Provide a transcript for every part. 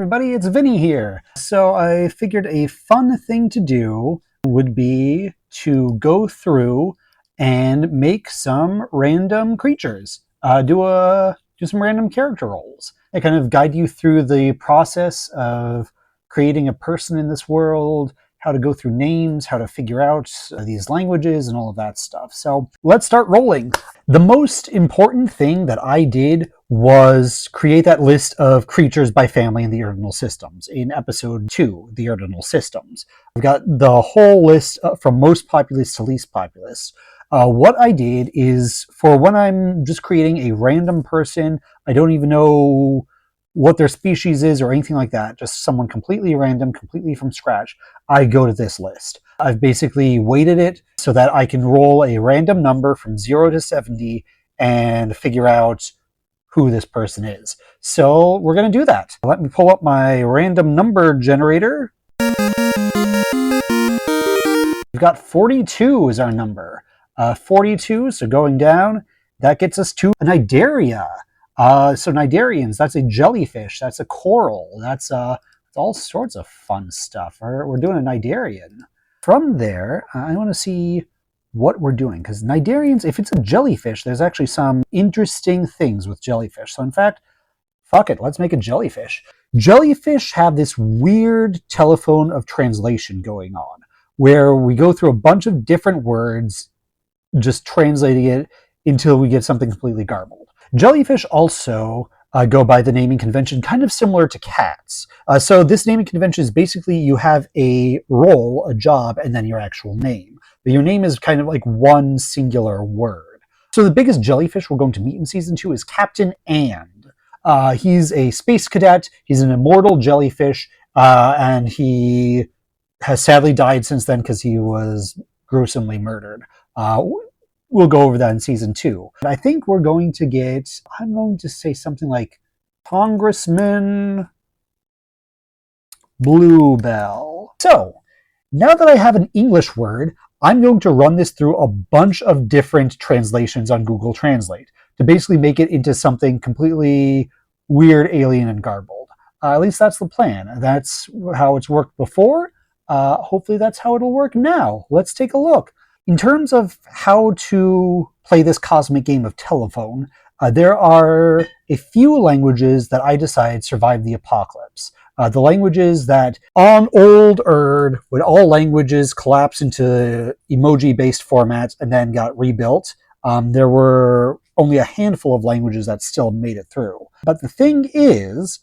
everybody, it's Vinny here. So I figured a fun thing to do would be to go through and make some random creatures. Do some random character roles. I kind of guide you through the process of creating a person in this world, how to go through names, how to figure out these languages and all of that stuff. So let's start rolling. The most important thing that I did was create that list of creatures by family in the Urdinal Systems in episode 2, the Urdinal Systems. I've got the whole list from most populous to least populous. What I did is, for when I'm just creating a random person, I don't even know what their species is or anything like that, just someone completely random, completely from scratch, I go to this list. I've basically weighted it so that I can roll a random number from 0 to 70 and figure out who this person is. So we're going to do that. Let me pull up my random number generator. We've got 42 is our number. 42, so going down, that gets us to an Nidaria. So Nidarians, that's a jellyfish, that's a coral, that's all sorts of fun stuff. We're doing a Nidarian. From there, I want to see what we're doing, because Nidarians, if it's a jellyfish, there's actually some interesting things with jellyfish. So in fact, fuck it, let's make a jellyfish. Jellyfish have this weird telephone of translation going on, where we go through a bunch of different words, just translating it until we get something completely garbled. Jellyfish also go by the naming convention kind of similar to cats. So this naming convention is basically you have a role, a job, and then your actual name. But your name is kind of like one singular word. So the biggest jellyfish we're going to meet in Season 2 is Captain And. He's a space cadet, he's an immortal jellyfish, and he has sadly died since then because he was gruesomely murdered. We'll go over that in Season 2. I think we're going to get, I'm going to say something like Congressman Bluebell. So, now that I have an English word, I'm going to run this through a bunch of different translations on Google Translate to basically make it into something completely weird, alien, and garbled. At least that's the plan. That's how it's worked before. Hopefully that's how it'll work now. Let's take a look. In terms of how to play this cosmic game of telephone, there are a few languages that I decide survived the apocalypse. The languages that on old Erd, when all languages collapsed into emoji-based formats and then got rebuilt, there were only a handful of languages that still made it through. But the thing is,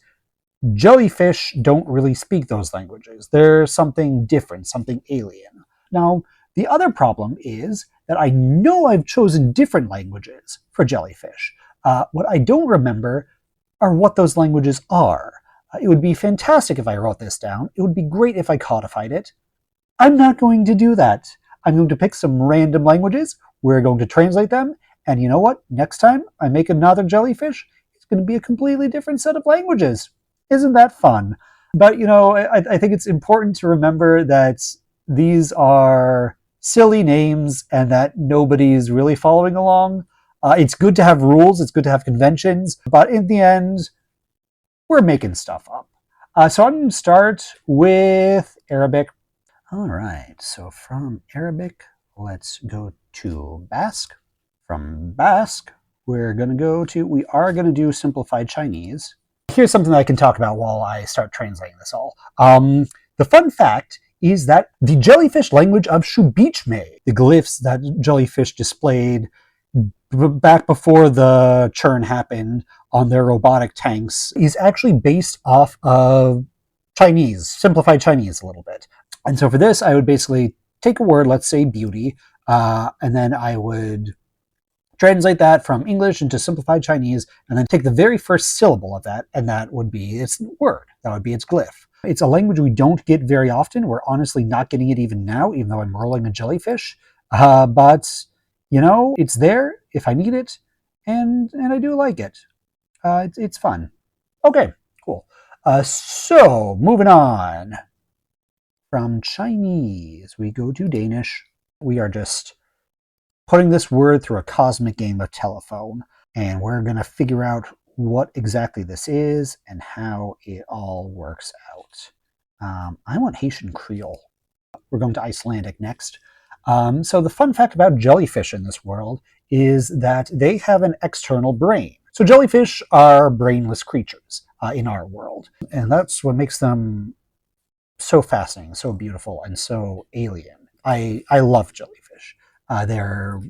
jellyfish don't really speak those languages. They're something different, something alien. Now, the other problem is that I know I've chosen different languages for jellyfish. What I don't remember are what those languages are. It would be fantastic if I wrote this down. It would be great if I codified it. I'm not going to do that. I'm going to pick some random languages. We're going to translate them. And you know what? Next time I make another jellyfish, it's going to be a completely different set of languages. Isn't that fun? But, you know, I think it's important to remember that these are silly names and that nobody's really following along. It's good to have rules, it's good to have conventions, but in the end, we're making stuff up. So I'm going to start with Arabic. All right, so from Arabic, let's go to Basque. From Basque, we are going to do simplified Chinese. Here's something that I can talk about while I start translating this all. The fun fact is that the jellyfish language of Shubichme, the glyphs that jellyfish displayed back before the churn happened on their robotic tanks, is actually based off of Chinese, simplified Chinese a little bit. And so for this, I would basically take a word, let's say beauty, and then I would translate that from English into simplified Chinese, and then take the very first syllable of that, and that would be its word. That would be its glyph. It's a language we don't get very often. We're honestly not getting it even now, even though I'm rolling a jellyfish. But, you know, it's there if I need it, and I do like it. It's fun. Okay, cool. So, moving on. From Chinese, we go to Danish. We are just putting this word through a cosmic game of telephone, and we're going to figure out what exactly this is and how it all works out. I want Haitian Creole. We're going to Icelandic next. So the fun fact about jellyfish in this world is that they have an external brain. So jellyfish are brainless creatures in our world, and that's what makes them so fascinating, so beautiful, and so alien. I love jellyfish. They're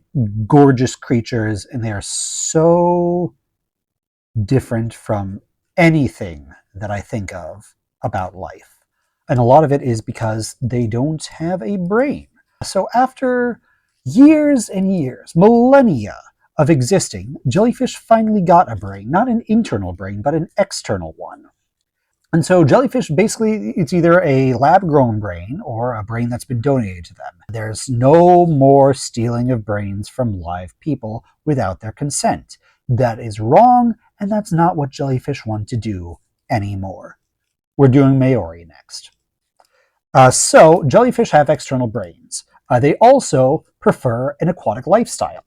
gorgeous creatures, and they are so different from anything that I think of about life. And a lot of it is because they don't have a brain. So after years and years, millennia of existing, jellyfish finally got a brain, not an internal brain, but an external one. And so jellyfish, basically, it's either a lab-grown brain or a brain that's been donated to them. There's no more stealing of brains from live people without their consent. That is wrong, and that's not what jellyfish want to do anymore. We're doing Maori next. So jellyfish have external brains. They also prefer an aquatic lifestyle.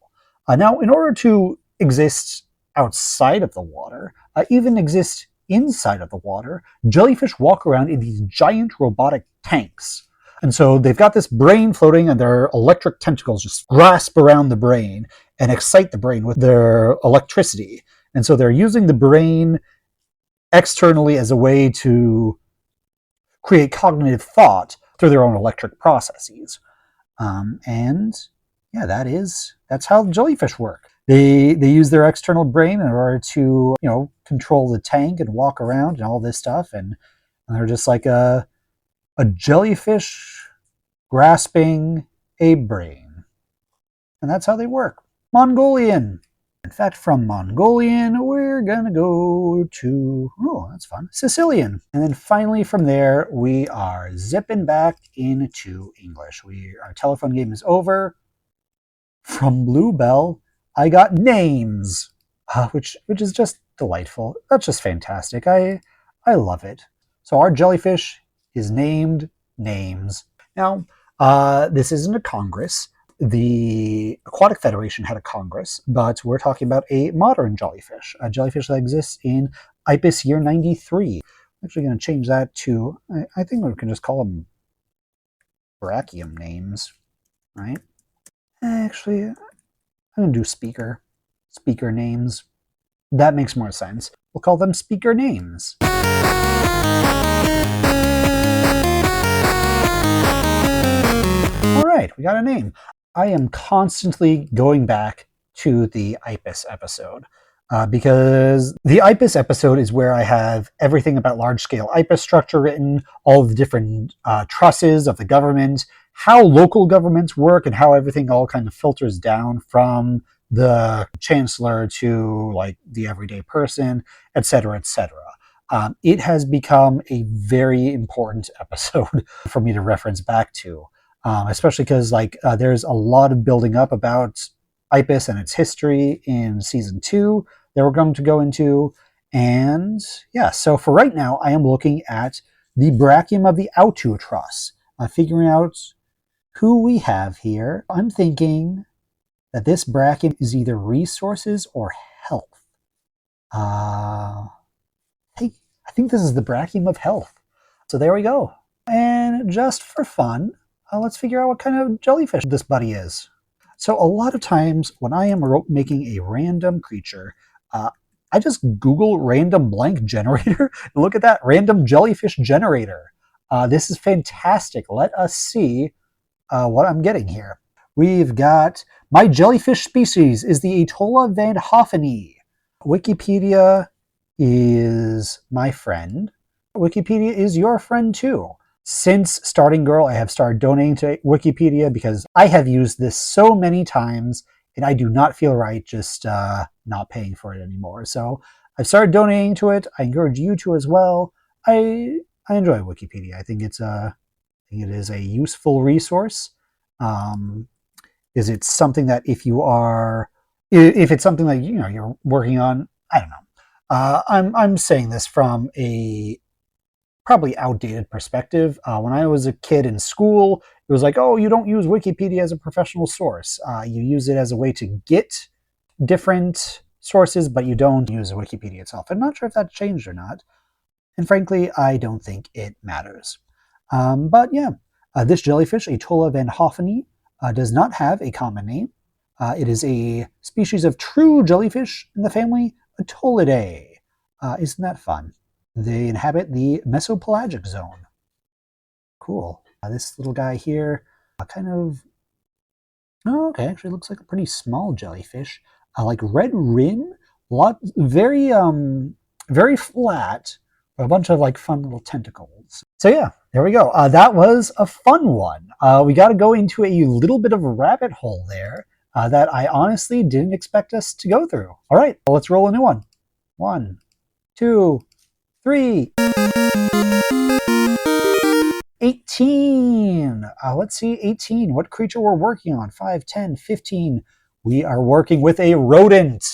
Now, in order to exist outside of the water, even exist inside of the water, jellyfish walk around in these giant robotic tanks. And so they've got this brain floating, and their electric tentacles just grasp around the brain and excite the brain with their electricity. And so they're using the brain externally as a way to create cognitive thought through their own electric processes. And yeah, that's how jellyfish work. They use their external brain in order to control the tank and walk around and all this stuff, and they're just like a jellyfish grasping a brain, and that's how they work. Mongolian. In fact, from Mongolian, we're gonna go to, oh, that's fun, Sicilian. And then finally from there, we are zipping back into English. Our telephone game is over. From Bluebell, I got names, which is just delightful. That's just fantastic. I love it. So our jellyfish is named Names. Now, this isn't a Congress. The Aquatic Federation had a Congress, but we're talking about a modern jellyfish, a jellyfish that exists in IPIS year 93. I'm actually going to change that to, I think we can just call them brachium names, right? Actually, I'm going to do speaker names. That makes more sense. We'll call them speaker names. All right, we got a name. I am constantly going back to the IPIS episode because the IPIS episode is where I have everything about large-scale IPIS structure written, all of the different trusses of the government, how local governments work, and how everything all kind of filters down from the chancellor to like the everyday person, etc., etc. It has become a very important episode for me to reference back to. Especially because there's a lot of building up about IPIS and its history in season 2 that we're going to go into. And yeah, so for right now, I am looking at the brachium of the Autu truss, figuring out who we have here. I'm thinking that this brachium is either resources or health. Hey, I think this is the brachium of health. So there we go. And just for fun, let's figure out what kind of jellyfish this buddy is. So a lot of times when I am making a random creature, I just Google random blank generator. Look at that, random jellyfish generator. This is fantastic. Let us see what I'm getting here. We've got, my jellyfish species is the Atolla van Hoffeni. Wikipedia is my friend. Wikipedia is your friend too. Since starting Girl, I have started donating to Wikipedia because I have used this so many times and I do not feel right just not paying for it anymore. So I've started donating to it. I encourage you to as well. I enjoy Wikipedia. I think it is a useful resource. Is it something that if it's something that you're working on, I don't know. I'm saying this from a probably outdated perspective. When I was a kid in school, it was like, oh, you don't use Wikipedia as a professional source. You use it as a way to get different sources, but you don't use Wikipedia itself. I'm not sure if that changed or not. And frankly, I don't think it matters. But yeah, this jellyfish, Atola van Hoffeni, does not have a common name. It is a species of true jellyfish in the family Atolidae. Isn't that fun? They inhabit the mesopelagic zone. Cool. This little guy here, kind of. Oh, okay. Actually, looks like a pretty small jellyfish. Like red rim, very flat, but a bunch of like fun little tentacles. So yeah, there we go. That was a fun one. We got to go into a little bit of a rabbit hole there that I honestly didn't expect us to go through. All right, well, let's roll a new one. 1, 2, 3. 18. Let's see, 18. What creature we're working on? 5, 10, 15. We are working with a rodent.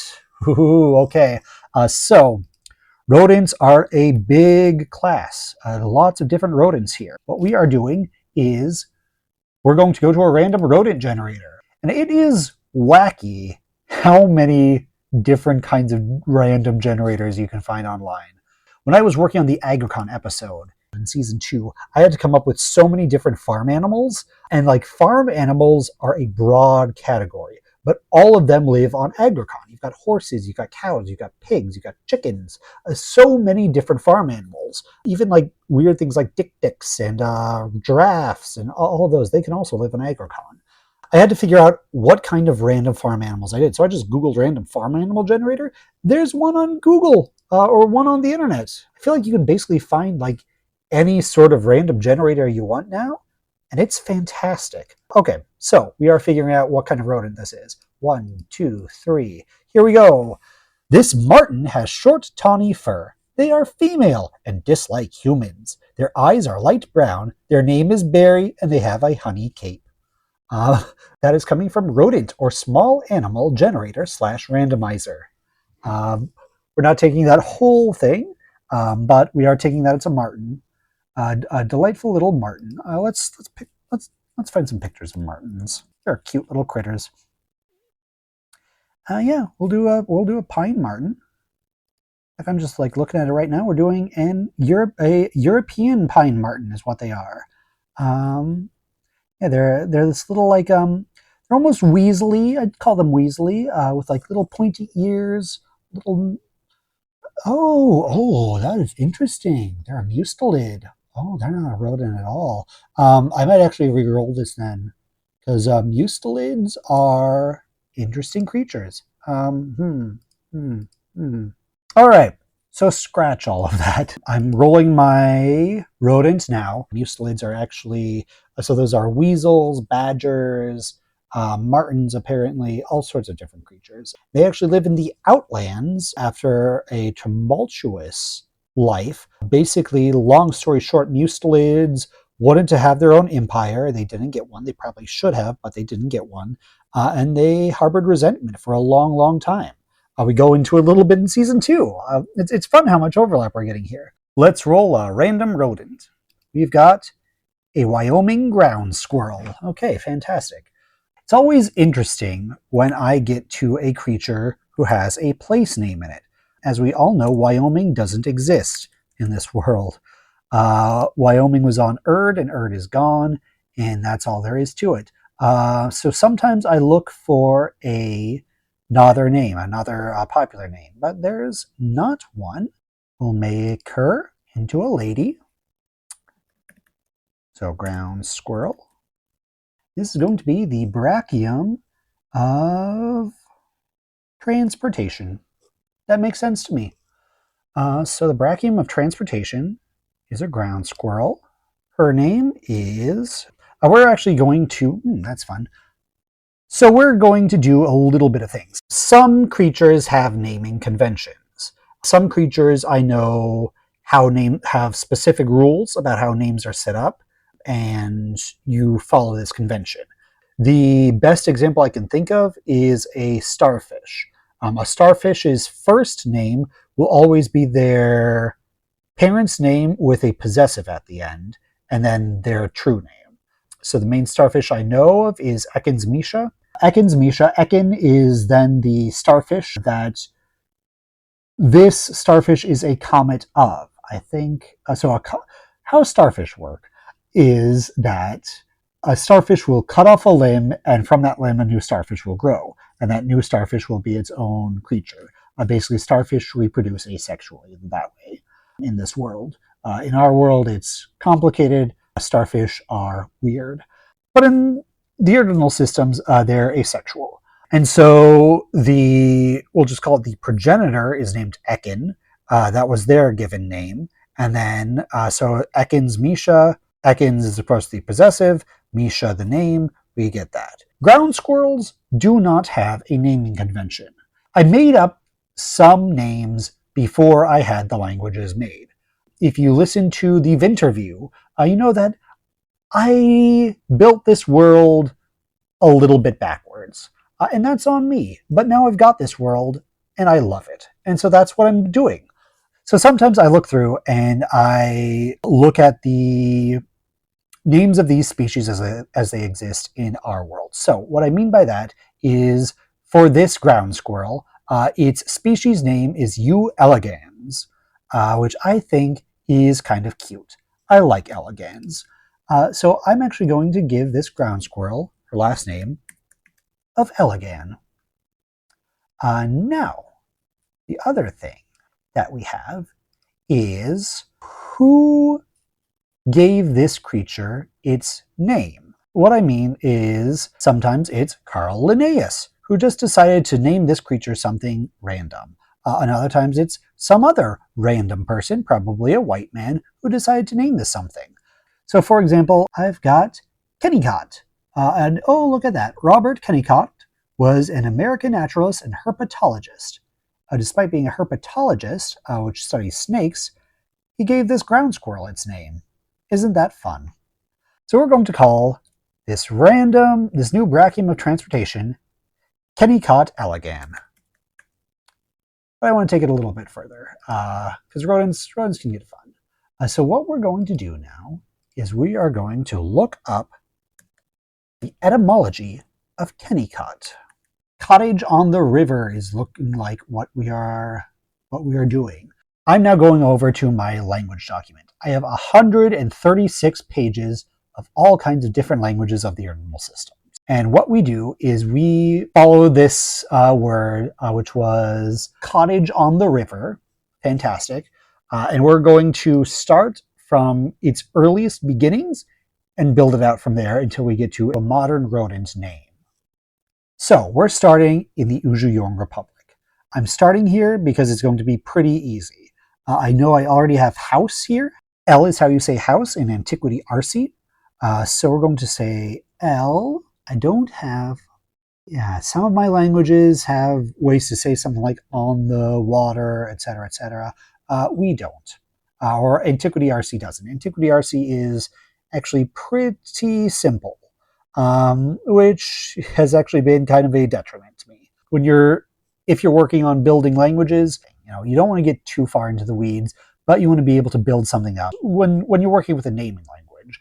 Ooh, okay. So rodents are a big class. Lots of different rodents here. What we are doing is we're going to go to a random rodent generator. And it is wacky how many different kinds of random generators you can find online. When I was working on the Agricon episode in season 2, I had to come up with so many different farm animals. And like farm animals are a broad category, but all of them live on Agricon. You've got horses, you've got cows, you've got pigs, you've got chickens, so many different farm animals. Even like weird things like dik-diks and giraffes and all of those, they can also live on Agricon. I had to figure out what kind of random farm animals I did. So I just Googled random farm animal generator. There's one on Google or one on the internet. I feel like you can basically find like any sort of random generator you want now, and it's fantastic. Okay, so we are figuring out what kind of rodent this is. 1, 2, 3. Here we go. This marten has short, tawny fur. They are female and dislike humans. Their eyes are light brown. Their name is Berry, and they have a honey cape. That is coming from rodent or small animal generator / randomizer. We're not taking that whole thing, but we are taking that it's a marten. A delightful little marten. Let's find some pictures of martens. They're cute little critters. Yeah, we'll do a pine marten. Like I'm just like looking at it right now. We're doing a European pine marten is what they are. Yeah, they're this little like they're almost weaselly. I'd call them weaselly with like little pointy ears. Little. Oh, that is interesting. They're a mustelid. Oh, they're not a rodent at all. I might actually re-roll this then, because mustelids are interesting creatures. All right, so scratch all of that. I'm rolling my rodents now. Mustelids are actually, so those are weasels, badgers, martens, apparently, all sorts of different creatures. They actually live in the outlands after a tumultuous life. Basically, long story short, mustelids wanted to have their own empire. They didn't get one. They probably should have, but they didn't get one. And they harbored resentment for a long, long time. We go into a little bit in season 2. It's fun how much overlap we're getting here. Let's roll a random rodent. We've got a Wyoming ground squirrel. Okay, fantastic. It's always interesting when I get to a creature who has a place name in it. As we all know, Wyoming doesn't exist in this world. Wyoming was on Erd, and Erd is gone, and that's all there is to it. So sometimes I look for another name, another popular name, but there's not one. We'll make her into a lady. So ground squirrel. This is going to be the brachium of transportation. That makes sense to me. So the brachium of transportation is a ground squirrel. Her name is... we're actually going to... that's fun. So we're going to do a little bit of things. Some creatures have naming conventions. Some creatures I know have specific rules about how names are set up, and you follow this convention. The best example I can think of is a starfish. A starfish's first name will always be their parent's name with a possessive at the end, and then their true name. So the main starfish I know of is Ekin's Misha. Ekin is then the starfish that This starfish is a comet of, I think. How starfish work is that a starfish will cut off a limb, and from that limb, a new starfish will grow, and that new starfish will be its own creature. Basically, starfish reproduce asexually that way in this world. In our world, it's complicated. Starfish are weird. But in the Urdinal Systems, they're asexual. And so we'll just call it the progenitor is named Ekin. That was their given name. And then, so Ekin's Misha. Ekin's is, of course, the possessive. Misha, the name. We get that. Ground squirrels do not have a naming convention. I made up some names before I had the languages made. If you listen to the Vinterview, you know that I built this world a little bit backwards. And that's on me. But now I've got this world and I love it. And so that's what I'm doing. So sometimes I look through and I look at the names of these species as they exist in our world. So what I mean by that is for this ground squirrel, its species name is U. elegans, which I think is kind of cute. I like elegans. So I'm actually going to give this ground squirrel her last name of Elegan. Now, the other thing that we have is who gave this creature its name. What I mean is sometimes it's Carl Linnaeus, who just decided to name this creature something random. And other times it's some other random person, probably a white man, who decided to name this something. So for example, I've got Kennicott. And oh, look at that. Robert Kennicott was an American naturalist and herpetologist. Despite being a herpetologist, which studies snakes, he gave this ground squirrel its name. Isn't that fun? So we're going to call this new brachium of transportation, Kennicott elegan. But I want to take it a little bit further, because rodents can get fun. So what we're going to do now is we are going to look up the etymology of Kennicott. Cottage on the river is looking like what we are doing. I'm now going over to my language document. I have 136 pages of all kinds of different languages of the Urdinal Systems. And what we do is we follow this word, which was cottage on the river. Fantastic. And we're going to start from its earliest beginnings and build it out from there until we get to a modern rodent's name. So we're starting in the Uzhuyong Republic. I'm starting here because it's going to be pretty easy. I know I already have house here. L is how you say house in Antiquity RC. So we're going to say L. I don't have, some of my languages have ways to say something like on the water, etc., etc. We don't. Or Antiquity RC doesn't. Antiquity RC is actually pretty simple, which has actually been kind of a detriment to me. If you're working on building languages, you don't want to get too far into the weeds, but you want to be able to build something up. When you're working with a naming language,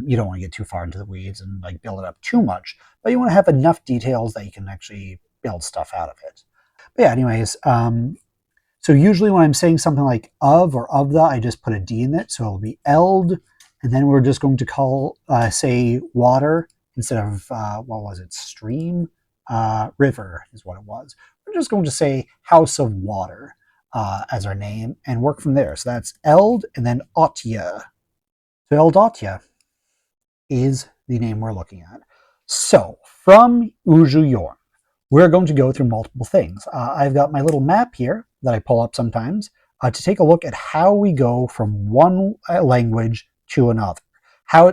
you don't want to get too far into the weeds and build it up too much, but you want to have enough details that you can actually build stuff out of it. But yeah, anyways, so usually when I'm saying something like of or of the, I just put a D in it, so it'll be eld, and then we're just going to say water instead of, stream? River is what it was. We're just going to say house of water as our name and work from there. So that's eld and then Otya. So Eldotya is the name we're looking at. So from Uzhuyong, we're going to go through multiple things. I've got my little map here that I pull up sometimes to take a look at how we go from one language to another.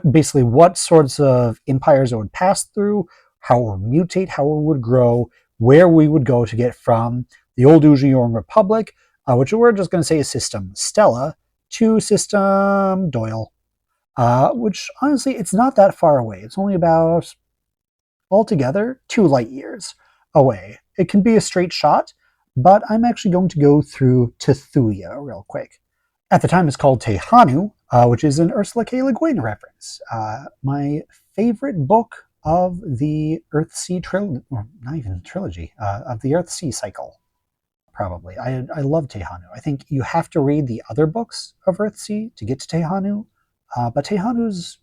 Basically what sorts of empires it would pass through, how it would mutate, how it would grow, where we would go to get from the old Uzhuyong Republic, which we're just going to say is System Stella, to System Doyle, which honestly, it's not that far away. It's only about, altogether, 2 light years away. It can be a straight shot, but I'm actually going to go through Tethuya real quick. At the time, it's called Tehanu, which is an Ursula K. Le Guin reference. My favorite book of the Earthsea trilogy, or not even trilogy, of the Earthsea cycle. probably. I love Tehanu. I think you have to read the other books of Earthsea to get to Tehanu, but Tehanu's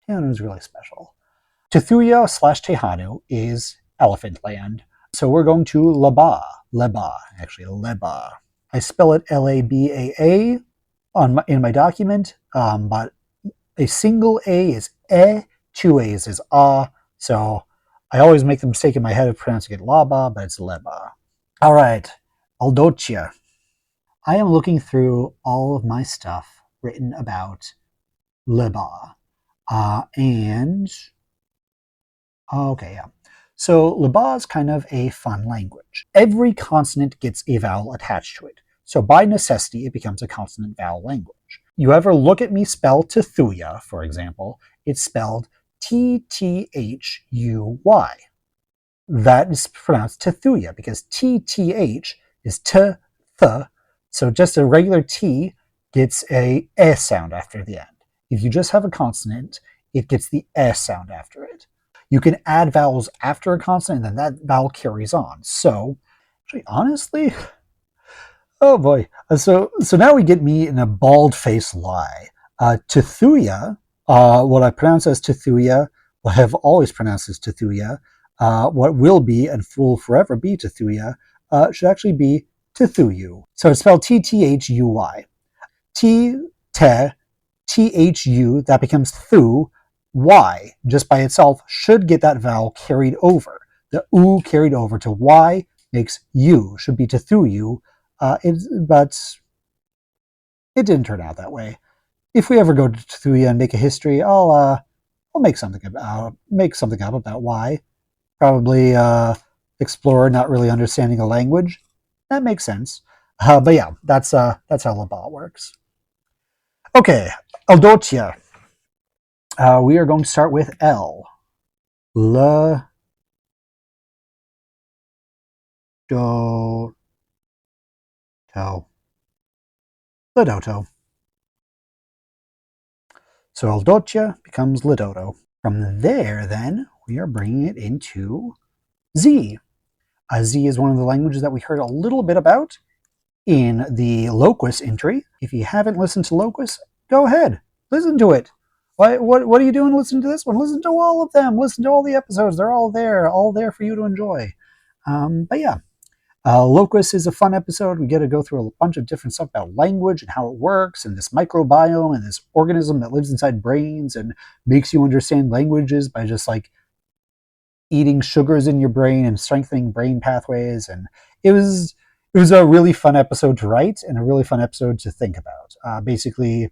really special. Tethuya slash Tehanu is Elephant Land. So we're going to Laba. Leba, actually, Leba. I spell it Labaa in my document, but a single A is two A's is so I always make the mistake in my head of pronouncing it Laba, but it's Leba. All right, Aldocia. I am looking through all of my stuff written about Leba. Okay, yeah. So Leba is kind of a fun language. Every consonant gets a vowel attached to it. So by necessity, it becomes a consonant vowel language. You ever look at me spell Tethuya, for example, it's spelled Tthuy. That is pronounced Tethuya because Tth is t, th, so just a regular T gets a S sound after the end. If you just have a consonant, it gets the S sound after it. You can add vowels after a consonant, and then that vowel carries on. So, actually, honestly, oh boy. So now we get me in a bald-faced lie. Tethuya, what I pronounce as Tethuya, what I have always pronounced as Tethuya, what will be and will forever be Tethuya, should actually be Tethuyu. So it's spelled Tthuy. T, te, Thu, that becomes thu. Y, just by itself, should get that vowel carried over. The U carried over to Y makes U, should be Tethuyu, but it didn't turn out that way. If we ever go to Tethuya and make a history, I'll make something up about why. Probably explorer not really understanding a language. That makes sense. But yeah, that's how Labal works. Okay, Aldocia. We are going to start with L. Le do to. Lidoto. So Aldocia becomes Lidoto. From there, then, we are bringing it into Z. Z is one of the languages that we heard a little bit about in the Locus entry. If you haven't listened to Locus, go ahead, listen to it. What are you doing listening to this one? Listen to all of them. Listen to all the episodes. They're all there for you to enjoy. But yeah, Locus is a fun episode. We get to go through a bunch of different stuff about language and how it works, and this microbiome and this organism that lives inside brains and makes you understand languages by just like eating sugars in your brain and strengthening brain pathways. And it was a really fun episode to write and a really fun episode to think about. Basically,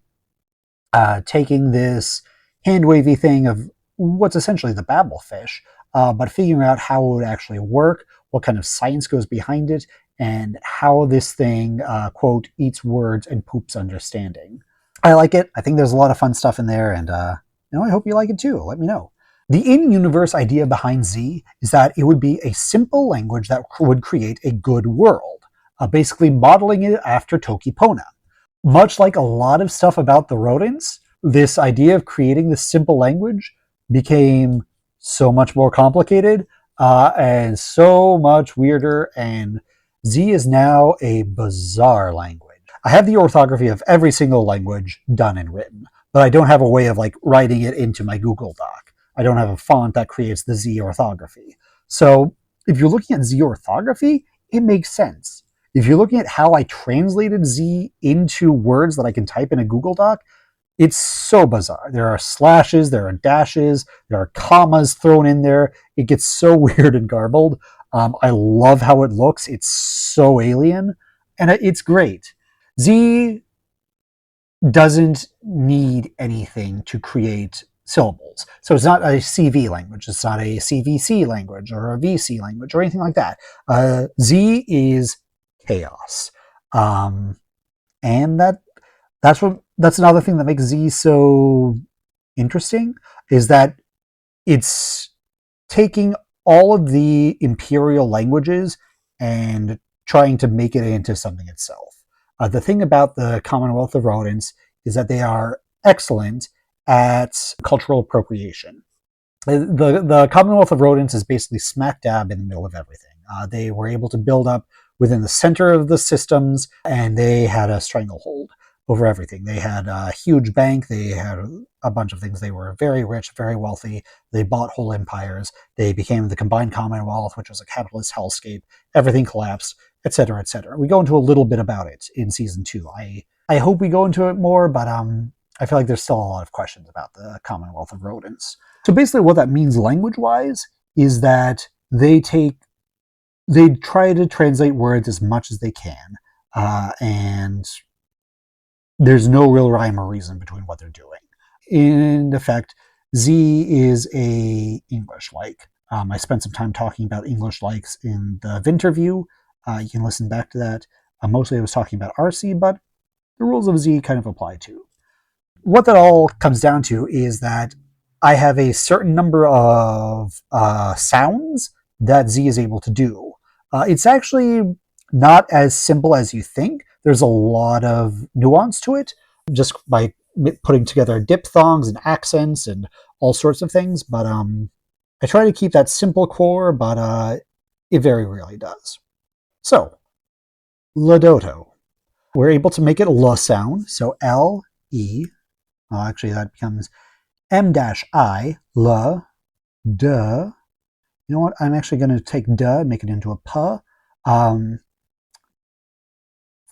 taking this hand wavy thing of what's essentially the Babelfish, but figuring out how it would actually work, what kind of science goes behind it, and how this thing, quote, eats words and poops understanding. I like it. I think there's a lot of fun stuff in there, and I hope you like it too. Let me know. The in-universe idea behind Z is that it would be a simple language that would create a good world, basically modeling it after Toki Pona. Much like a lot of stuff about the rodents, this idea of creating this simple language became so much more complicated and so much weirder, and Z is now a bizarre language. I have the orthography of every single language done and written, but I don't have a way of like writing it into my Google Doc. I don't have a font that creates the Z orthography. So if you're looking at Z orthography, it makes sense. If you're looking at how I translated Z into words that I can type in a Google Doc, it's so bizarre. There are slashes, there are dashes, there are commas thrown in there. It gets so weird and garbled. I love how it looks. It's so alien, and it's great. Z doesn't need anything to create syllables. So it's not a CV language. It's not a CVC language or a VC language or anything like that. Z is chaos. And that's another thing that makes Z so interesting, is that it's taking all of the imperial languages and trying to make it into something itself. The thing about the Commonwealth of Rodents is that they are excellent at cultural appropriation. The Commonwealth of Rodents is basically smack dab in the middle of everything. They were able to build up within the center of the systems, and they had a stranglehold over everything. They had a huge bank. They had a bunch of things. They were very rich, very wealthy. They bought whole empires. They became the combined Commonwealth, which was a capitalist hellscape. Everything collapsed, etc., etc. We go into a little bit about it in season 2. I hope we go into it more, but I feel like there's still a lot of questions about the Commonwealth of Rodents. So basically what that means language-wise is that they try to translate words as much as they can, and there's no real rhyme or reason between what they're doing. In effect, Z is a English-like. I spent some time talking about English-likes in the Vinterview. You can listen back to that. Mostly I was talking about RC, but the rules of Z kind of apply too. What that all comes down to is that I have a certain number of sounds that Z is able to do. It's actually not as simple as you think. There's a lot of nuance to it, just by putting together diphthongs and accents and all sorts of things. But I try to keep that simple core, but it very rarely does. So, Ladoto. We're able to make it a L sound, so L-E. Actually, that becomes M-I, L, D. You know what? I'm actually going to take D and make it into a P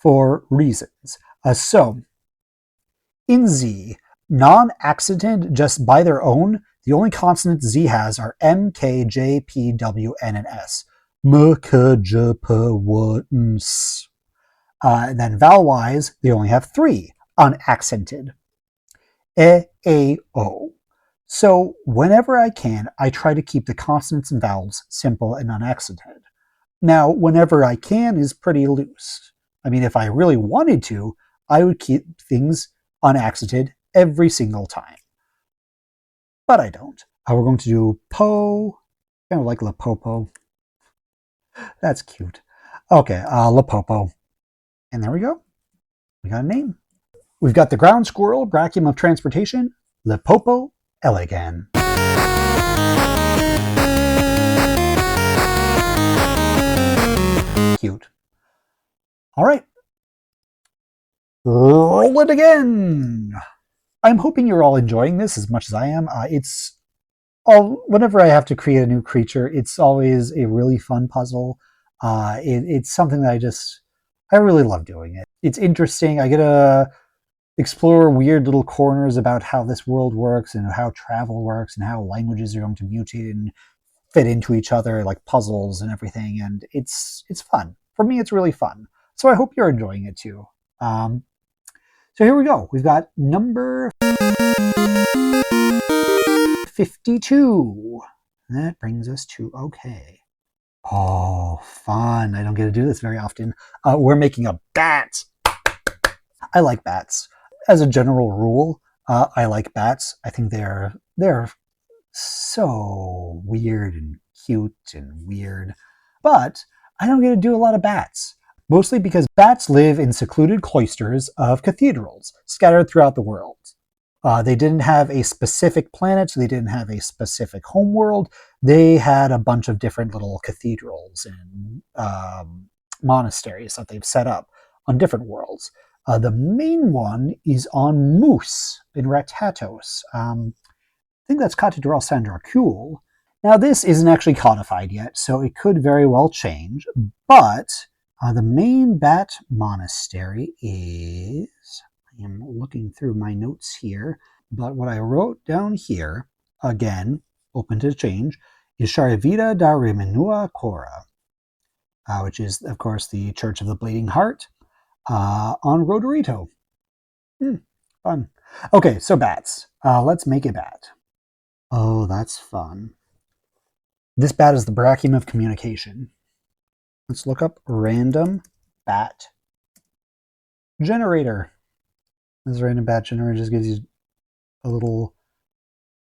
for reasons. So, in Z, non-accented just by their own, the only consonants Z has are M, K, J, P, W, N, and S. M, K, J, P, W, N, S. And then vowel-wise, they only have 3 unaccented. E, A, O. So whenever I can, I try to keep the consonants and vowels simple and unaccented. Now, whenever I can is pretty loose. I mean, if I really wanted to, I would keep things unaccented every single time. But I don't. We're going to do po, kind of like La Popo. That's cute. Okay, La Popo. And there we go. We got a name. We've got the ground squirrel, Brachium of transportation, Le Popo elegans. Cute. All right. Roll it again. I'm hoping you're all enjoying this as much as I am. Whenever I have to create a new creature, it's always a really fun puzzle. It's something that I really love doing it. It's interesting. I get to explore weird little corners about how this world works and how travel works and how languages are going to mutate and fit into each other like puzzles and everything. And it's fun. For me, it's really fun. So I hope you're enjoying it too. So here we go. We've got number 52. That brings us to OK. Oh, fun. I don't get to do this very often. We're making a bat. I like bats. As a general rule, I like bats. I think they're so weird and cute and weird. But I don't get to do a lot of bats. Mostly because bats live in secluded cloisters of cathedrals scattered throughout the world. They didn't have a specific planet, so they didn't have a specific homeworld. They had a bunch of different little cathedrals and monasteries that they've set up on different worlds. The main one is on Moose in Ratatos. I think that's Catedral San Dracul. Now, this isn't actually codified yet, so it could very well change, but the main bat monastery is, I am looking through my notes here, but what I wrote down here, again, open to change, is Sharavita da Remenua Cora, which is, of course, the Church of the Bleeding Heart on Rodorito. Fun. Okay, so bats. Let's make a bat. Oh, that's fun. This bat is the Brachium of communication. Let's look up random bat generator. This random bat generator just gives you a little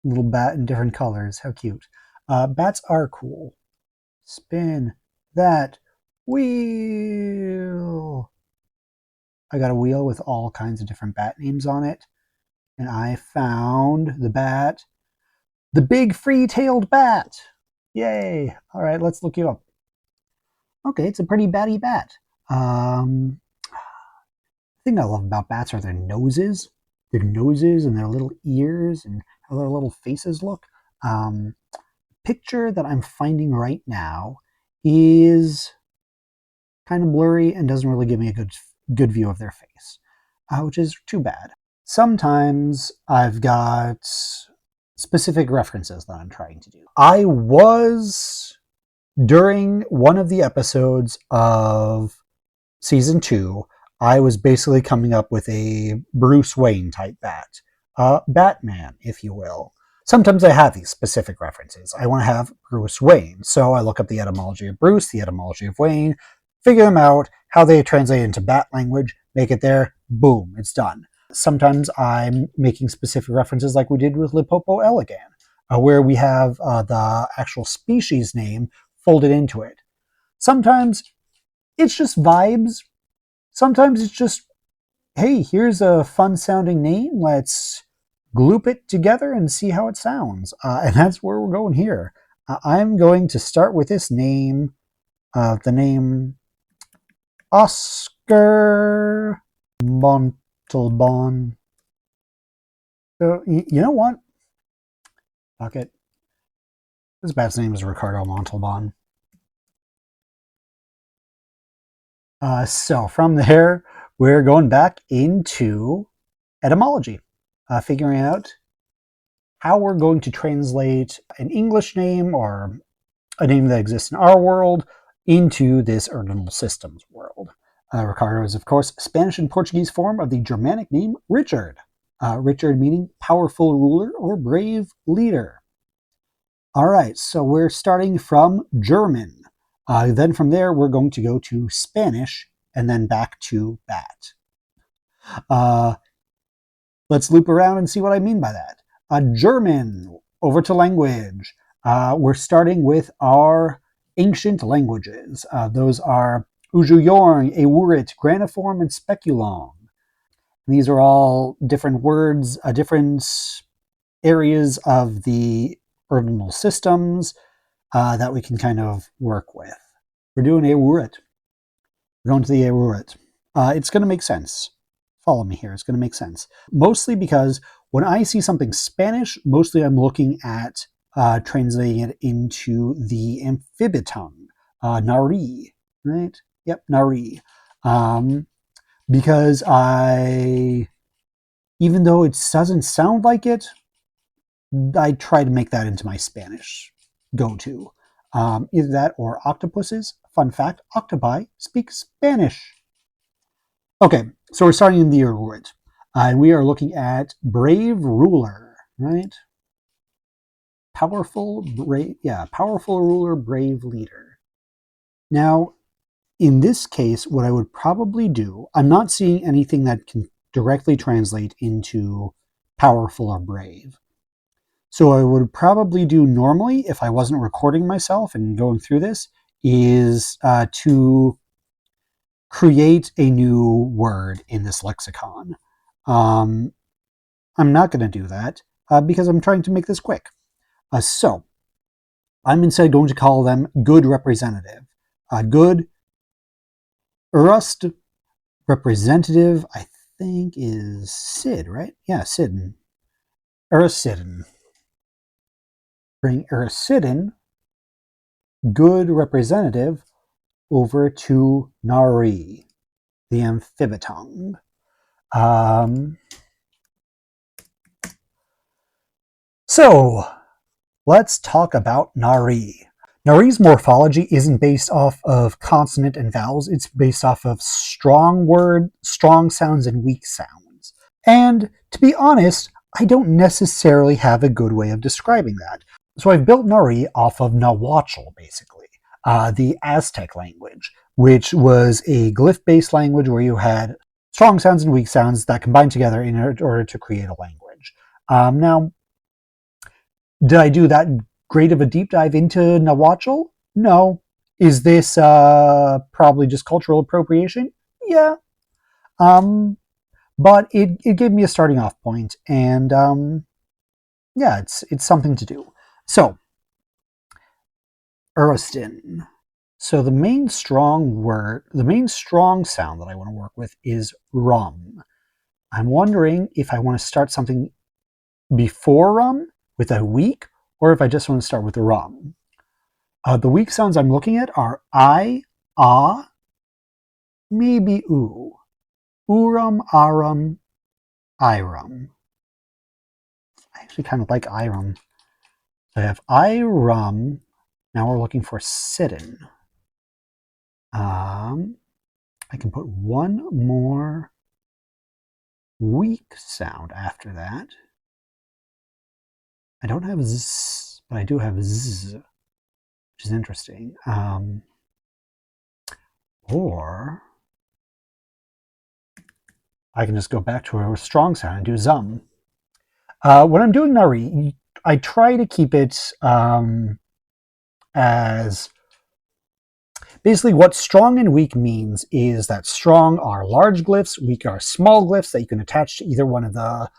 bat in different colors. How cute. Bats are cool. Spin that wheel. I got a wheel with all kinds of different bat names on it. And I found the bat. The big free-tailed bat. Yay. All right, let's look you up. Okay, it's a pretty batty bat. The thing I love about bats are their noses and their little ears and how their little faces look. Um, Picture that I'm finding right now is kind of blurry and doesn't really give me a good view of their face, which is too bad. Sometimes I've got specific references that I'm trying to do. I was during one of the episodes of season 2, I was basically coming up with a Bruce Wayne type bat, Batman, if you will. Sometimes I have these specific references. I want to have Bruce Wayne, so I look up the etymology of Bruce, the etymology of Wayne, figure them out, how they translate into bat language, make it there, boom, it's done. Sometimes I'm making specific references like we did with Lipopo elegans, where we have the actual species name folded into it. Sometimes it's just vibes. Sometimes it's just, hey, here's a fun sounding name. Let's gloop it together and see how it sounds. And that's where we're going here. I'm going to start with this name, the name Oscar Montalban. So, you know what? Fuck it. This bat's name is Ricardo Montalban. So from there, we're going back into etymology, figuring out how we're going to translate an English name or a name that exists in our world into this Urdinal Systems world. Ricardo is, of course, Spanish and Portuguese form of the Germanic name Richard. Richard meaning powerful ruler or brave leader. All right, so we're starting from German. Then from there, we're going to go to Spanish and then back to bat. Let's loop around and see what I mean by that. German, over to language. We're starting with our ancient languages. Those are Ujuyorn, Ewurit, Graniform, and Speculon. These are all different words, different areas of the Urdinal systems that we can kind of work with. We're doing Ewurit. We're going to the Ewurit. It's going to make sense. Follow me here. It's going to make sense. Mostly because when I see something Spanish, mostly I'm looking at translating it into the amphibitongue, Nari, right? Yep, Nari. Because even though it doesn't sound like it, I try to make that into my Spanish go-to. Either that or octopuses. Fun fact, octopi speak Spanish. Okay, so we're starting in the Ewurit. And we are looking at brave ruler, right? Powerful ruler, brave leader. Now, in this case, what I would probably do, I'm not seeing anything that can directly translate into powerful or brave. So I would probably do normally, if I wasn't recording myself and going through this, is to create a new word in this lexicon. I'm not going to do that because I'm trying to make this quick. So I'm instead going to call them good representative. Good Urust representative, I think, is Sid, right? Yeah, Sidon. Urusidon. Bring Urusidon, good representative, over to Nari, the amphibitongue. So let's talk about Nari. Nari's morphology isn't based off of consonant and vowels, it's based off of strong sounds and weak sounds. And to be honest, I don't necessarily have a good way of describing that. So I've built Nari off of Nahuatl, basically, the Aztec language, which was a glyph-based language where you had strong sounds and weak sounds that combined together in order to create a language. Now, did I do that great of a deep dive into Nahuatl? No. Is this probably just cultural appropriation? Yeah. But it gave me a starting off point, and yeah, it's something to do. So, Uristin. So the main strong sound that I want to work with is rum. I'm wondering if I want to start something before rum with a weak, or if I just want to start with rum. The weak sounds I'm looking at are I, ah, maybe oo. Urum, arum, irum. I actually kind of like irum. I have irum. Now we're looking for sidden. I can put one more weak sound after that. I don't have z, but I do have z, which is interesting. Or I can just go back to a strong sound and do zum. When I'm doing nari, I try to keep it as basically what strong and weak means is that strong are large glyphs, weak are small glyphs that you can attach to either one of the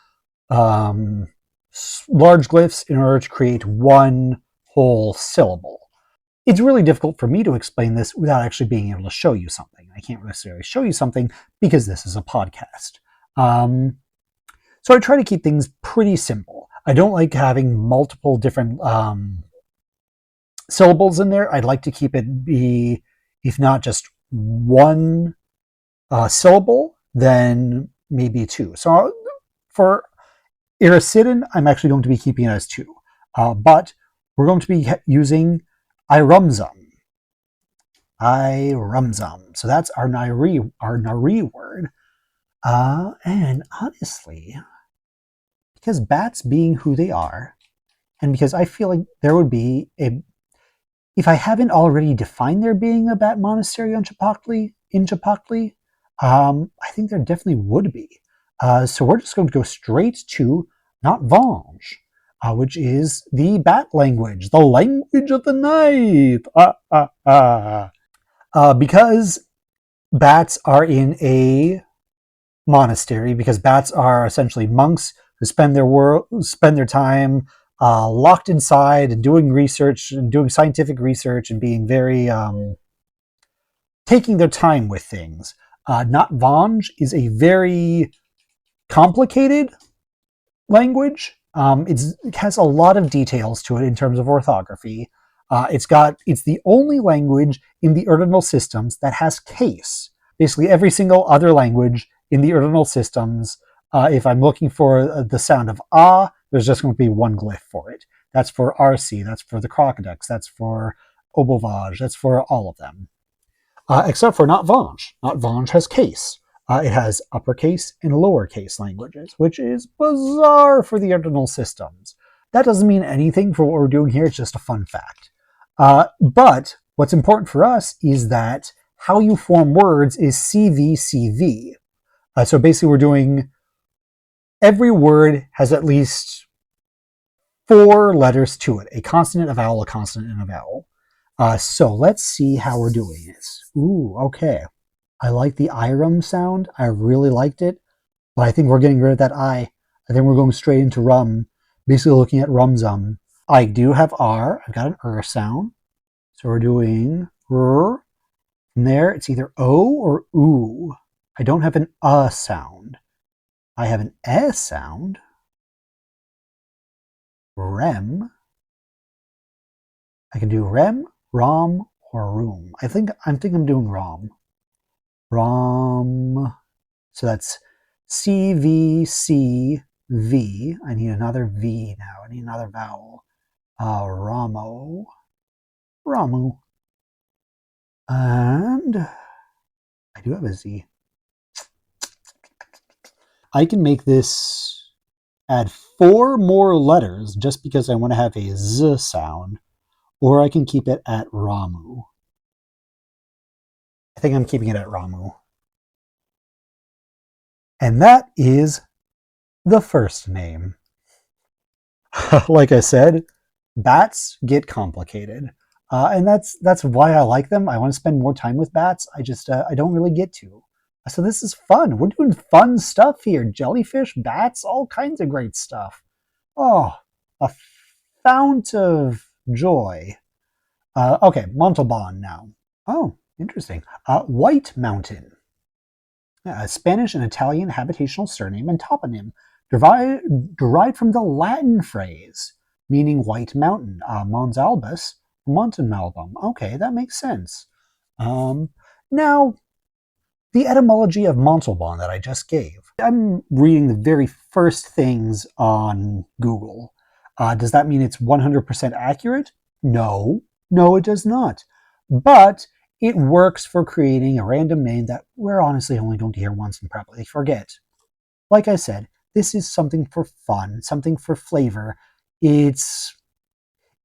large glyphs in order to create one whole syllable. It's really difficult for me to explain this without actually being able to show you something. I can't necessarily show you something because this is a podcast. So I try to keep things pretty simple. I don't like having multiple different syllables in there. I'd like to keep it be, if not just one syllable, then maybe two. So for Iracidin, I'm actually going to be keeping it as two. But we're going to be using irumzum. Irumzum. So that's our nari word. And honestly, because bats being who they are, and because I feel like there would be a, if I haven't already defined there being a bat monastery in Chipocli, I think there definitely would be. So we're just going to go straight to not Vange, which is the bat language, the language of the night. Because bats are in a monastery, because bats are essentially monks who spend their time locked inside and doing research and doing scientific research and being very taking their time with things. Not Vange is a very complicated language. It has a lot of details to it in terms of orthography. It's the only language in the Urdinal Systems that has case. Basically, every single other language in the Urdinal Systems, if I'm looking for the sound of ah, there's just going to be one glyph for it. That's for RC, that's for the Crocodex, that's for Obovage, that's for all of them. Except for not Vange. Not Vange has case. It has uppercase and lowercase languages, which is bizarre for the Urdinal Systems. That doesn't mean anything for what we're doing here, it's just a fun fact. But what's important for us is that how you form words is CVCV. So basically we're doing, every word has at least 4 letters to it. A consonant, a vowel, a consonant, and a vowel. So let's see how we're doing this. Ooh, okay. I like the irum sound. I really liked it. But I think we're getting rid of that I. I think we're going straight into rum. Basically looking at rumzum. I do have R. I've got an sound. So we're doing R. From there, it's either O or oo. I don't have an sound. I have an sound. Rem. I can do rem, rom, or room. I think I'm doing rom. Rom. So that's C, V, C, V. I need another V now. I need another vowel. Ramo. Ramu. And I do have a Z. I can make this add 4 more letters just because I want to have a Z sound, or I can keep it at Ramu. I think I'm keeping it at Ramu. And that is the first name. Like I said, bats get complicated. And that's why I like them. I want to spend more time with bats. I don't really get to. So this is fun. We're doing fun stuff here. Jellyfish, bats, all kinds of great stuff. Oh, a fount of joy. Okay, Montalban now. Oh, interesting. White Mountain, a Spanish and Italian habitational surname and toponym derived from the Latin phrase meaning white mountain, Mons Albus, Montemalbum. Okay, that makes sense. Now, the etymology of Montalban that I just gave. I'm reading the very first things on Google. Does that mean it's 100% accurate? No, no, it does not. But it works for creating a random name that we're honestly only going to hear once and probably forget. Like I said, this is something for fun, something for flavor. It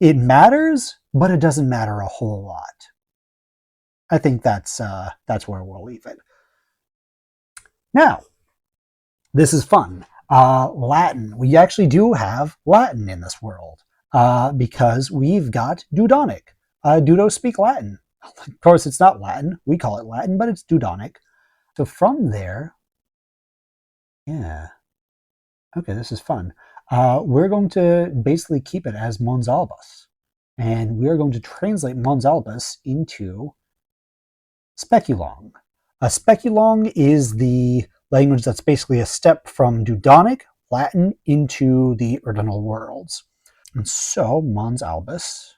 matters, but it doesn't matter a whole lot. I think that's where we'll leave it. Now, this is fun. Latin. We actually do have Latin in this world because we've got Dudonic. Dudos speak Latin. Of course, it's not Latin. We call it Latin, but it's Dudonic. So from there, yeah. Okay, this is fun. We're going to basically keep it as Mons Albus. And we're going to translate Mons Albus into Speculong. Speculong is the language that's basically a step from Dudonic, Latin, into the Urdinal worlds. And so, Mons Albus,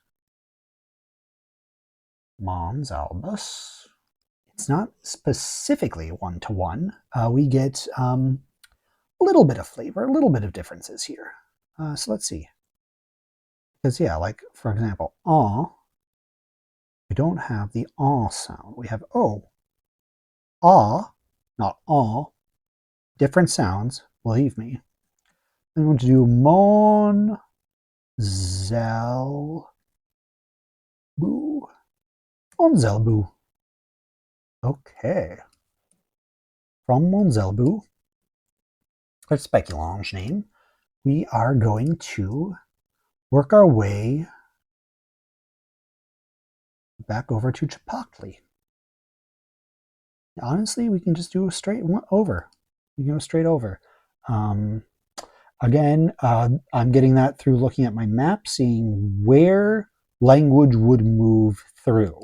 it's not specifically one-to-one. We get a little bit of flavor, a little bit of differences here. So let's see. Because, yeah, like, for example, we don't have the sound. We have O. Not different sounds, believe me. I'm going to do Monzelbu. Okay. From Monzelbu, our Speculange name, we are going to work our way back over to Chipotle. Honestly, we can just do a straight over. We can go straight over. Again, I'm getting that through looking at my map, seeing where language would move through.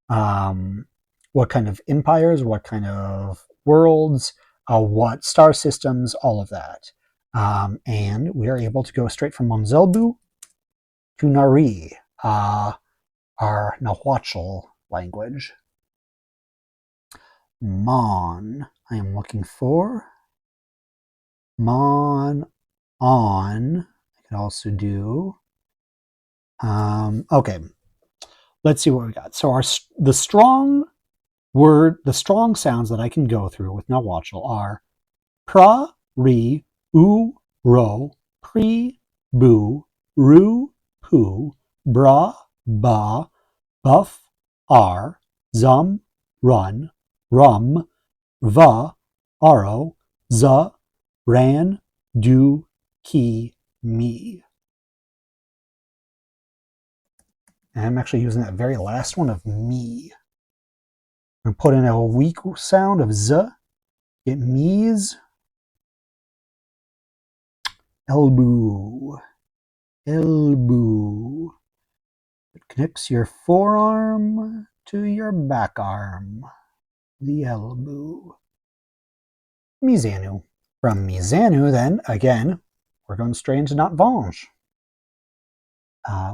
What kind of empires, what kind of worlds, what star systems, all of that. And we are able to go straight from Monzelbu to Nari, our Nahuatl language. Mon, I am looking for Mon on. I could also do. Okay, let's see what we got. So the strong sounds that I can go through with Nahuatl are pra, ri, u, ro, pri, bu, ru, pu, bra, ba, buff, ar, zum, run, rum, va, aro, za, ran, do, ki, me. And I'm actually using that very last one of me. I'm going to put in a weak sound of z, get me's, elbow, elbow. It connects your forearm to your back arm, the elbow. Mizanu. From Mizanu, then, again, we're going straight into Not Vange,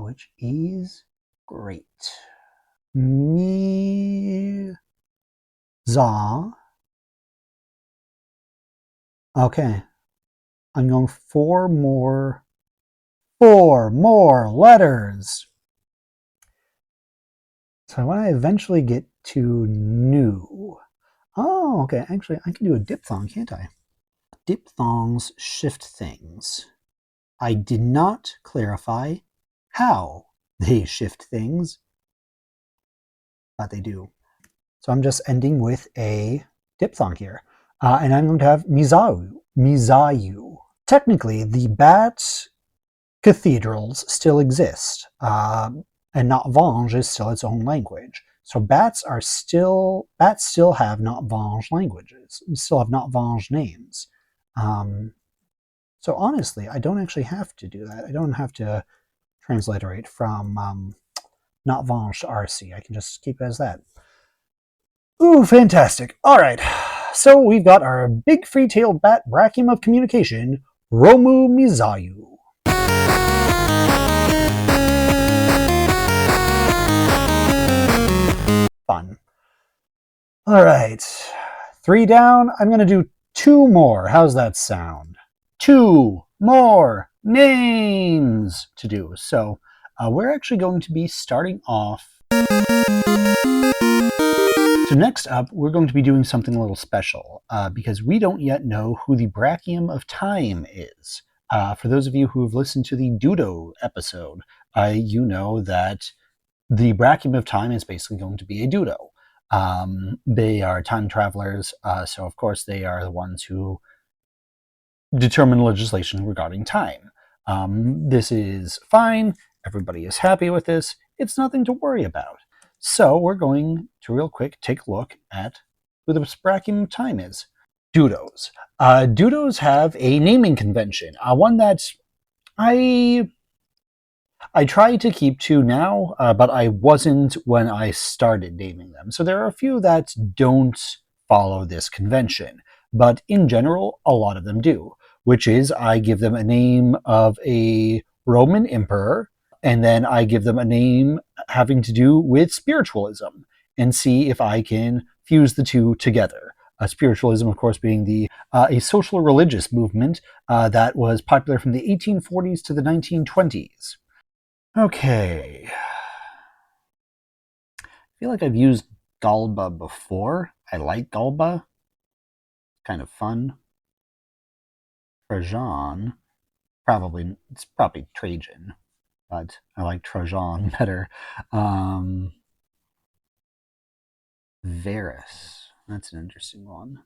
which is great. Mi, za. Okay. I'm going four more letters. So when I eventually get to new. Oh, okay. Actually, I can do a diphthong, can't I? Diphthongs shift things. I did not clarify how they shift things, but they do. So I'm just ending with a diphthong here. And I'm going to have Mizayu. Technically, the Bat cathedrals still exist, and Not Vange is still its own language. So bats still have Not Vange languages, still have Not Vange names. So honestly, I don't actually have to do that. I don't have to transliterate from Not Vange to RC. I can just keep it as that. Ooh, fantastic. All right. So we've got our big free-tailed bat brachium of communication, Romu Mizayu. Fun. All right. 3 down. I'm going to do 2 more. How's that sound? 2 more names to do. So we're actually going to be starting off. So next up, we're going to be doing something a little special because we don't yet know who the brachium of time is. For those of you who have listened to the Dudo episode, you know that the brachium of time is basically going to be a Dudo. They are time travelers, so of course they are the ones who determine legislation regarding time. This is fine. Everybody is happy with this. It's nothing to worry about. So we're going to real quick take a look at who the brachium of time is. Dudos. Dudos have a naming convention, one that I try to keep to now, but I wasn't when I started naming them. So there are a few that don't follow this convention, but in general, a lot of them do, which is I give them a name of a Roman emperor, and then I give them a name having to do with spiritualism, and see if I can fuse the two together. Spiritualism, of course, being a social religious movement that was popular from the 1840s to the 1920s. Okay. I feel like I've used Galba before. I like Galba. Kind of fun. Trajan. It's probably Trajan, but I like Trajan better. Varus. That's an interesting one.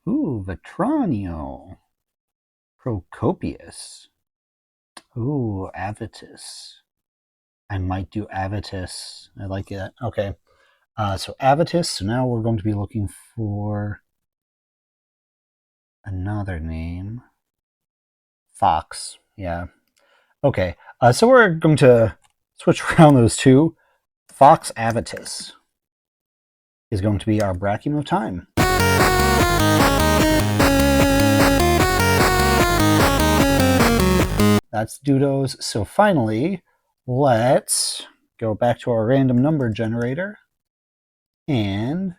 Ooh, Vetranio. Procopius. Ooh, Avitus. I might do Avitus. I like it. Okay. So Avitus. So now we're going to be looking for another name. Fox. Yeah. Okay. So we're going to switch around those two. Fox Avitus is going to be our brachium of time. That's Dudos. So finally, let's go back to our random number generator and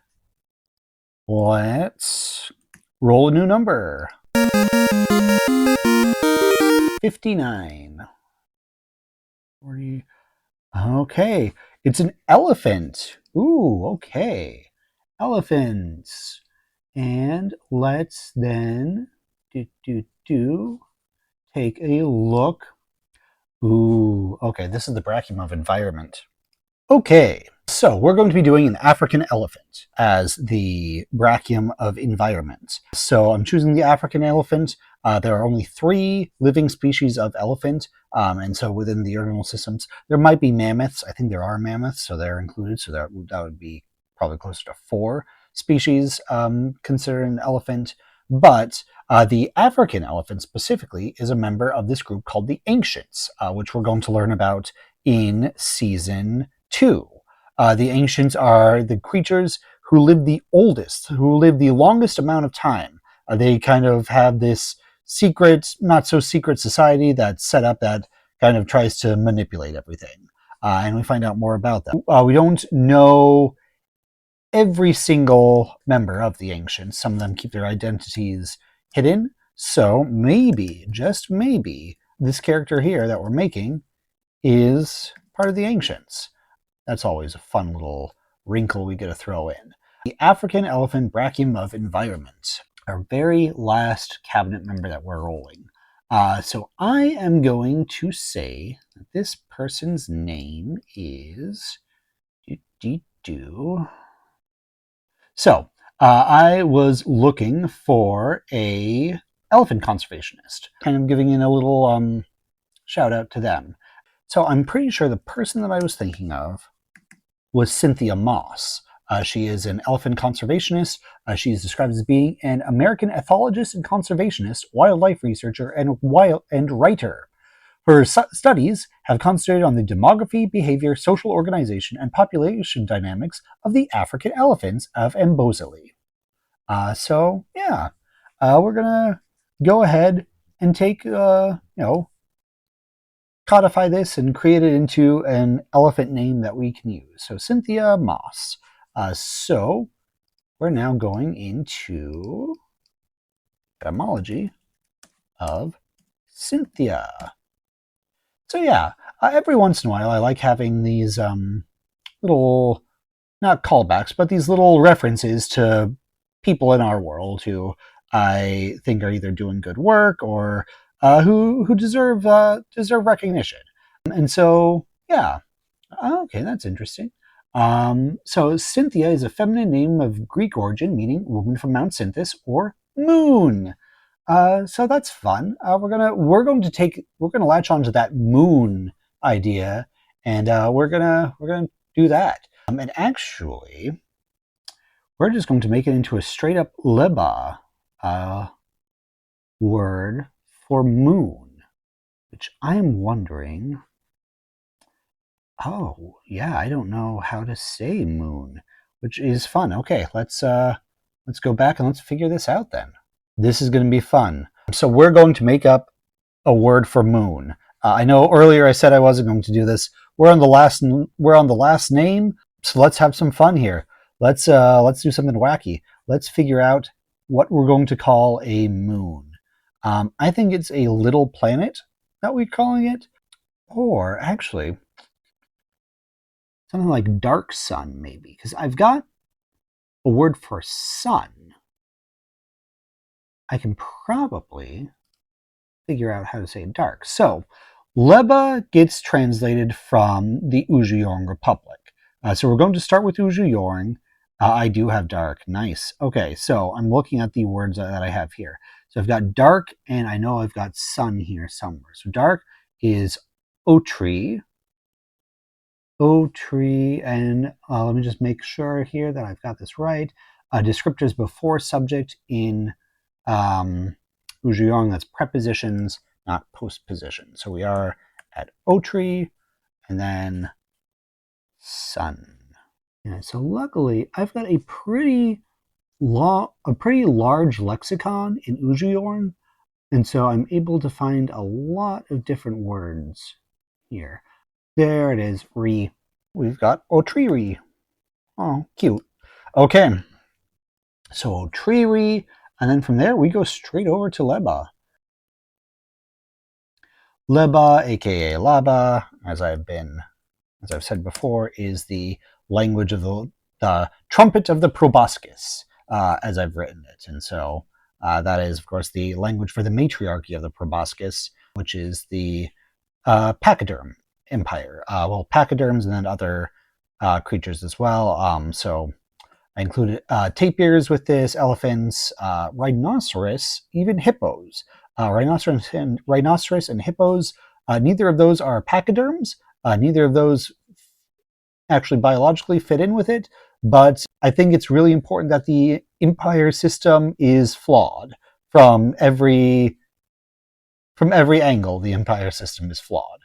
let's roll a new number. 59. 40. Okay, it's an elephant. Ooh, okay. Elephants. And let's then take a look. Ooh, okay, this is the brachium of environment. Okay, so we're going to be doing an African elephant as the brachium of environment. So I'm choosing the African elephant. There are only 3 living species of elephant, and so within the Urdinal Systems, there might be mammoths. I think there are mammoths, so they're included, so that would be probably closer to 4 species considered an elephant. But the African elephant specifically is a member of this group called the Ancients, which we're going to learn about in Season 2. The Ancients are the creatures who live the oldest, who live the longest amount of time. They kind of have this secret, not so secret society that's set up that kind of tries to manipulate everything. And we find out more about them. We don't know every single member of the Ancients. Some of them keep their identities hidden. So maybe, just maybe, this character here that we're making is part of the Ancients. That's always a fun little wrinkle we get to throw in. The African elephant brachium of environment, our very last cabinet member that we're rolling. So I am going to say that this person's name is... So I was looking for a elephant conservationist, kind of giving in a little shout out to them. So I'm pretty sure the person that I was thinking of was Cynthia Moss. She is an elephant conservationist. She is described as being an American ethologist and conservationist, wildlife researcher, and writer. Her studies have concentrated on the demography, behavior, social organization, and population dynamics of the African elephants of Mbozili. So yeah, we're gonna go ahead and take codify this and create it into an elephant name that we can use. So Cynthia Moss. So we're now going into etymology of Cynthia. So yeah, every once in a while I like having these little, not callbacks, but these little references to people in our world who I think are either doing good work or who deserve recognition. And so yeah, okay, that's interesting. So Cynthia is a feminine name of Greek origin, meaning woman from Mount Cynthus or moon. So that's fun. We're going to latch onto that moon idea, and we're gonna do that. And actually, we're just going to make it into a straight up Leba word for moon, which I am wondering. Oh yeah, I don't know how to say moon, which is fun. Okay, let's go back and let's figure this out then. This is going to be fun. So we're going to make up a word for moon. I know earlier I said I wasn't going to do this. We're on the last name, so let's have some fun here. Let's do something wacky. Let's figure out what we're going to call a moon. I think it's a little planet that we're calling it, or actually something like dark sun, maybe, because I've got a word for sun. I can probably figure out how to say dark. So, Leba gets translated from the Ujiyorng Republic. So we're going to start with Ujiyorng. I do have dark. Nice. Okay, so I'm looking at the words that I have here. So I've got dark, and I know I've got sun here somewhere. So dark is Otri. Otri, and let me just make sure here that I've got this right. Descriptors before subject in Ujiyorng, that's prepositions, not postpositions. So we are at Otri and then sun. Yeah, so luckily I've got a pretty large lexicon in Ujiyorng, and so I'm able to find a lot of different words here. There it is, re. We've got Otriri. Oh, cute. Okay, so Otriri, and then from there we go straight over to Leba. Leba, aka Laba, as I've said before, is the language of the trumpet of the proboscis, as I've written it. And so that is, of course, the language for the matriarchy of the proboscis, which is the pachyderm empire. Pachyderms and then other creatures as well. So I included tapirs with this, elephants, rhinoceros, even hippos. Rhinoceros and hippos, neither of those are pachyderms. Neither of those actually biologically fit in with it, but I think it's really important that the empire system is flawed from every angle. The empire system is flawed.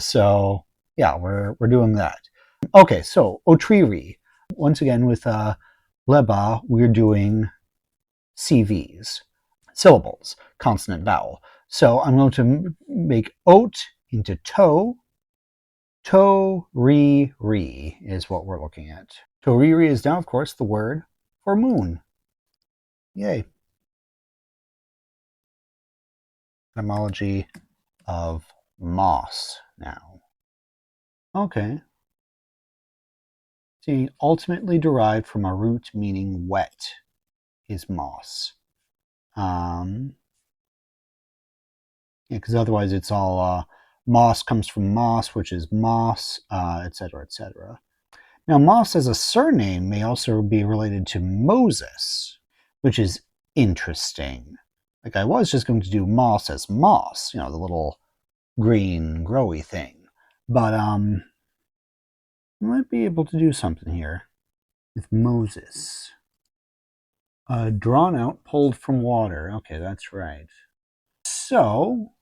So yeah, we're doing that. Okay, so Otriri. Once again with Leba, we're doing CVs, syllables, consonant vowel. So I'm going to make oat into toe. To-ri-ri is what we're looking at. To-ri-ri is now, of course, the word for moon. Yay. Etymology of moss now. Okay. See, ultimately derived from a root meaning wet is moss. Because otherwise it's all moss comes from moss, which is moss, etc., etc. Now, Moss as a surname may also be related to Moses, which is interesting. Like I was just going to do moss as moss, the little green growy thing. But I might be able to do something here with Moses. Drawn out, pulled from water. Okay, that's right. So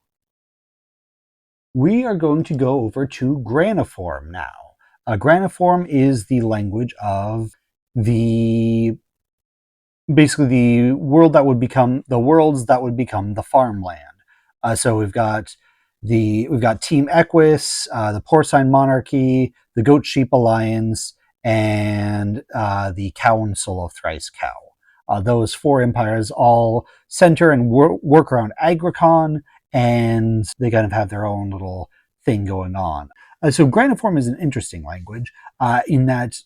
we are going to go over to graniform now. Graniform is the language of basically the worlds that would become the farmland. So we've got Team Equus, the Porcine Monarchy, the Goat Sheep Alliance, and the Council of Thrice Cow. Those four empires all center and work around Agricon, and they kind of have their own little thing going on. So graniform is an interesting language in that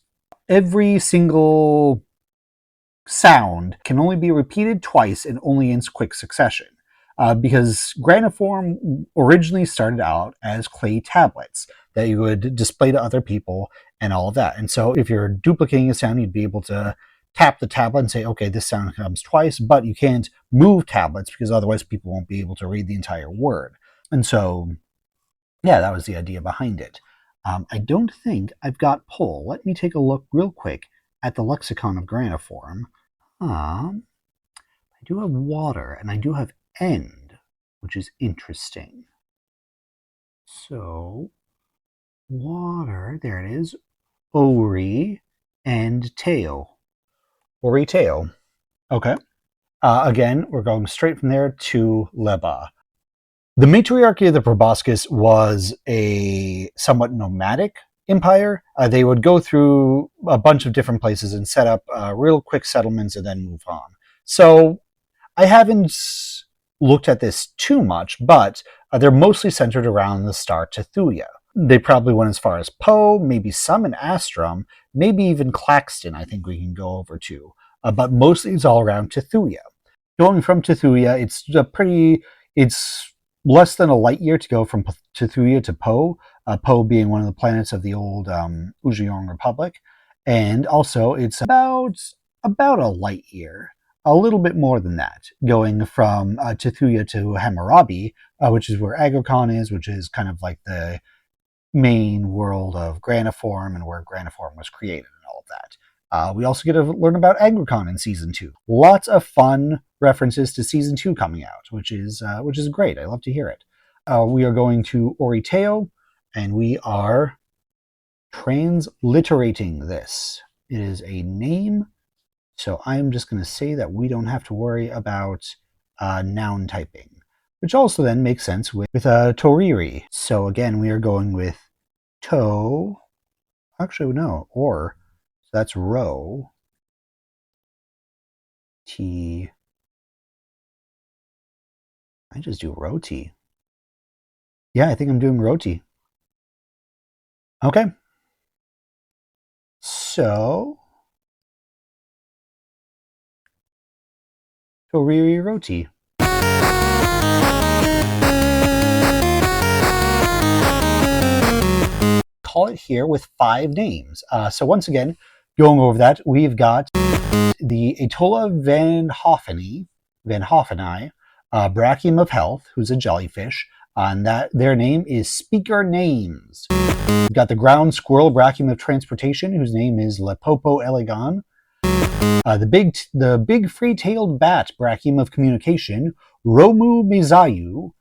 every single sound can only be repeated twice and only in quick succession. Because graniform originally started out as clay tablets that you would display to other people and all of that. And so if you're duplicating a sound, you'd be able to tap the tablet and say, okay, this sound comes twice, but you can't move tablets because otherwise people won't be able to read the entire word. And so, yeah, that was the idea behind it. I don't think I've got pull. Let me take a look real quick at the lexicon of graniform. I do have water and I do have end, which is interesting. So, water, there it is, ori and teo. Ori teo. Okay. Again, we're going straight from there to Leba. The matriarchy of the proboscis was a somewhat nomadic empire. They would go through a bunch of different places and set up real quick settlements and then move on. So I haven't looked at this too much, but they're mostly centered around the star Tethuya. They probably went as far as Poe, maybe some in Astrum, maybe even Claxton, I think we can go over to. But mostly it's all around Tethuya. Going from Tethuya, it's less than a light year to go from Tethuya to Poe, Poe being one of the planets of the old Ujiyong Republic. And also it's about a light year, a little bit more than that, going from Tethuya to Hammurabi, which is where Agricon is, which is kind of like the main world of graniform and where graniform was created and all of that. We also get to learn about Agricon in Season 2. Lots of fun references to Season 2 coming out, which is great. I love to hear it. We are going to Oriteo, and we are transliterating this. It is a name, so I'm just going to say that we don't have to worry about noun typing, which also then makes sense with Toriri. So again, we are going with to, actually no, or, so that's ro, t, I just do roti. Yeah, I think I'm doing roti. Okay. So, Toriri roti. Call it here with 5 names. So once again, going over that, we've got the Atolla Van Hoffeni, Brachium of Health, who's a jellyfish, and that their name is Speaker Names. We've got the ground squirrel Brachium of Transportation, whose name is Lepopo Elegan. The big free-tailed bat Brachium of Communication, Romu Mizayu.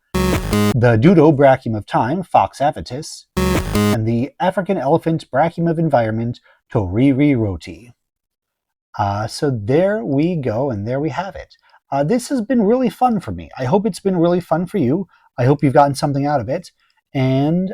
The Dudo Brachium of Time, Fox Avitus. And the African elephant Brachium of Environment, Toriri Roti. So there we go, and there we have it. This has been really fun for me. I hope it's been really fun for you. I hope you've gotten something out of it. And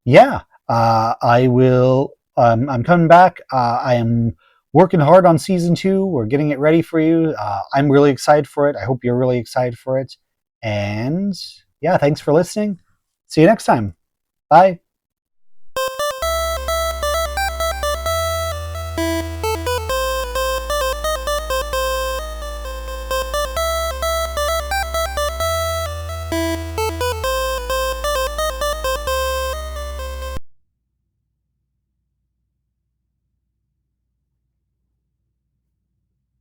yeah, I will. I'm coming back. I am working hard on Season 2. We're getting it ready for you. I'm really excited for it. I hope you're really excited for it. And yeah, thanks for listening. See you next time. Bye.